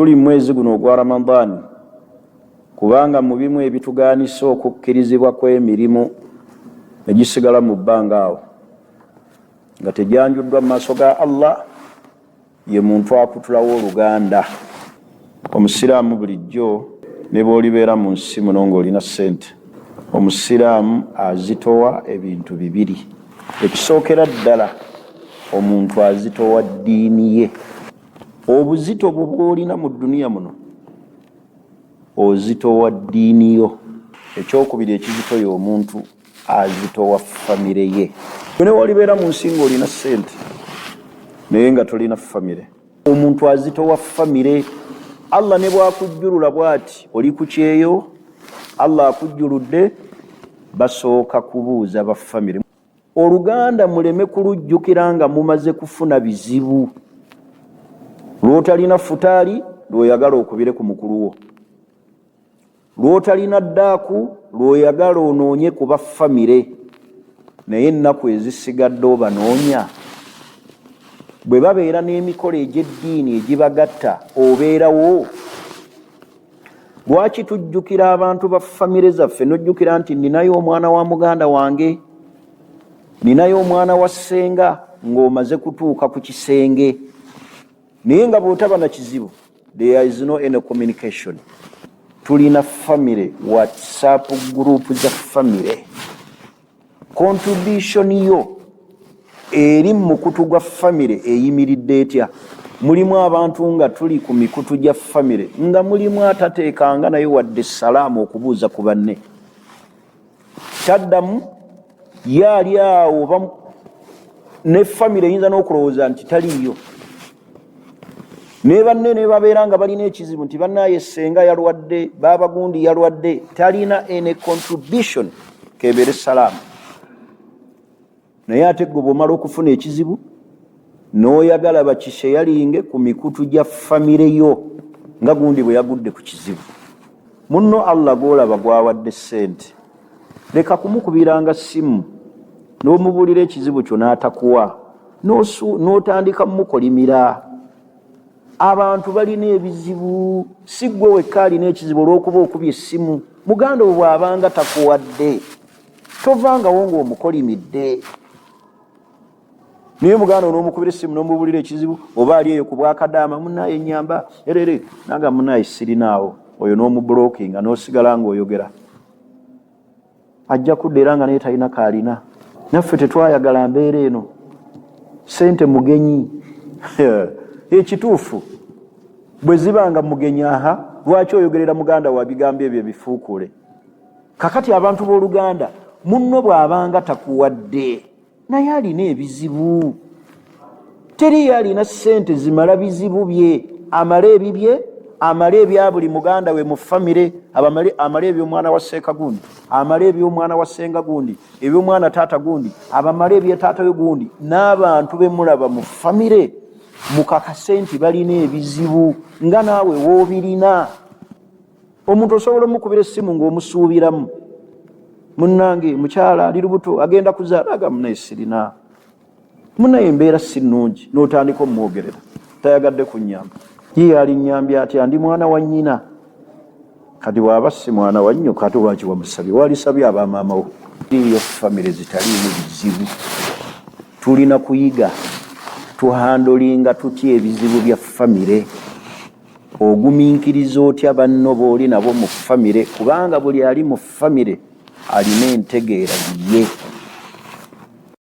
tuli mwezi guno gwa Ramadhan kubanga mu bimu ebitugaanisa okukkirizibwa kw'emirimu egisigala mu bbanga awo nga tejanjuddwa mu maaso ga Allah ye muntu akutulawo oluganda. Omusiraamu bulijjo ne bw'olibeera mu nsi muno ng'olina ssente, omusiraamu azitowa ebintu bibiri. Ekisookera ddala omuntu azitowa ddiini ye. Obuzito bw'olina mu dduniya muno ozitowa ddiini yo. Ekyokubiri ekizitoya omuntu azitowa famire ye. Ne walibeera mu nsi ng'olina ssente naye nga tolina famire, omuntu azitowa famire. Allah ne bw'akujjulula bw'ati oli ku kyeyo, Allah akujjuludde, basooka kubuuza ba famire. Oluganda muleme kulujjukira nga mumaze kufuna bizibu. Lw'otalina futaali lw'oyagala okubire ku mukulu wo, lw'otalina ddaaku lw'oyagala onoonye ku ba famire. Naye ennaku ezisigadde obanoonya. Bwe babeera n'emikolo egy'eddiini egibagatta obeerawo. Lwaki tujjukira abantu ba famire zaffe n'ojjukira nti ninayo omwana wa muganda wange, ninayo omwana wa ssenga, ng'omaze kutuuka ku kisenge naye nga bw'otaba na kizibu, there is no any communication. Tulina famire, WhatsApp group za famire. Contribution yo eri mu mukutu gwa famire eyimiridde etya? Mulimu abantu nga tuli ku mikutu gya famire nga mulimu atateekanga naye wadde salaamu okubuuza ku banne. Taddamu yaali awo ne famire eyinza n'okulowooza nti taliyo. Ne banne ne babeera nga balina ekizibu nti bannaye ssenga yalwadde, baaba gundi yalwadde, talina ene contribution kebeere salaamu. Naye ate gwe bw'omala okufuna ekizibu n'oyagala bakisheyalinge ku mikutu gya famire yo nga gundi bwe yagudde ku kizibu. Munno Allah gw'olaba gwawadde ssente, leka kumukubiranga ssimu n'omubuulira ekizibu kyo n'atakuwa, n'otandika mumukolimira. Abantu balina ebizibu, si ggwe wekka alina ekizibu olw'okuba okubye essimu. Muganda wo bw'abanga takuwadde tovangawo ng'omukolimidde. Naye muganda n'omukubira essimu n'omubuulira ekizibu, oba ali eyo ku bwakadaama, munnaye ennyamba erere nanga munnaye sirinaawo, oyo n'omubulookinga n'osigala ng'oyogera. Ajja kudda era nga naye talina kaalina. Naffe tetwayagala mbeera eno, ssente mugenyi. Ekituufu bwe zibanga mugenyi, aha lwaki oyogerera muganda wa bigambo ebyo ebifuukule? Kakati abantu b'oluganda, munno bw'abanga takuwadde naye alina ebizibu. Teri alina ssente zimala bizibu bye, amala ebibye, amala ebya buli muganda we mu famire, amala eby'omwana wa sseeka gundi, amala eby'omwana wa ssenga gundi, eby'omwana taata gundi, abamala ebya taata we gundi. N'abantu be mulaba mu famire mukakase nti balina ebizibu nga naawe woobirina. Omuntu osobola omukubira essimu ng'omusuubiramu, munnange mukyala ali lubuto agenda kuzaala, aga munnaye sirina, munnaye embeera si nnungi, n'otandika omwogerera, tayagadde kunnyamba. Ye alinnyambye atya? Ndi mwana wa nnyina. Kati bw'aba si mwana wa nnyo, kati lwaki wamusabye? Walisabye abamaama wo. Iyo famire zitaliimu bizibu. Tulina kuyiga tuhandolinga tutya ebizibu bya famire. Ogumiikiriza otya banno booli nabo mu famire, kubanga buli ali mu famire alina entegeera ye.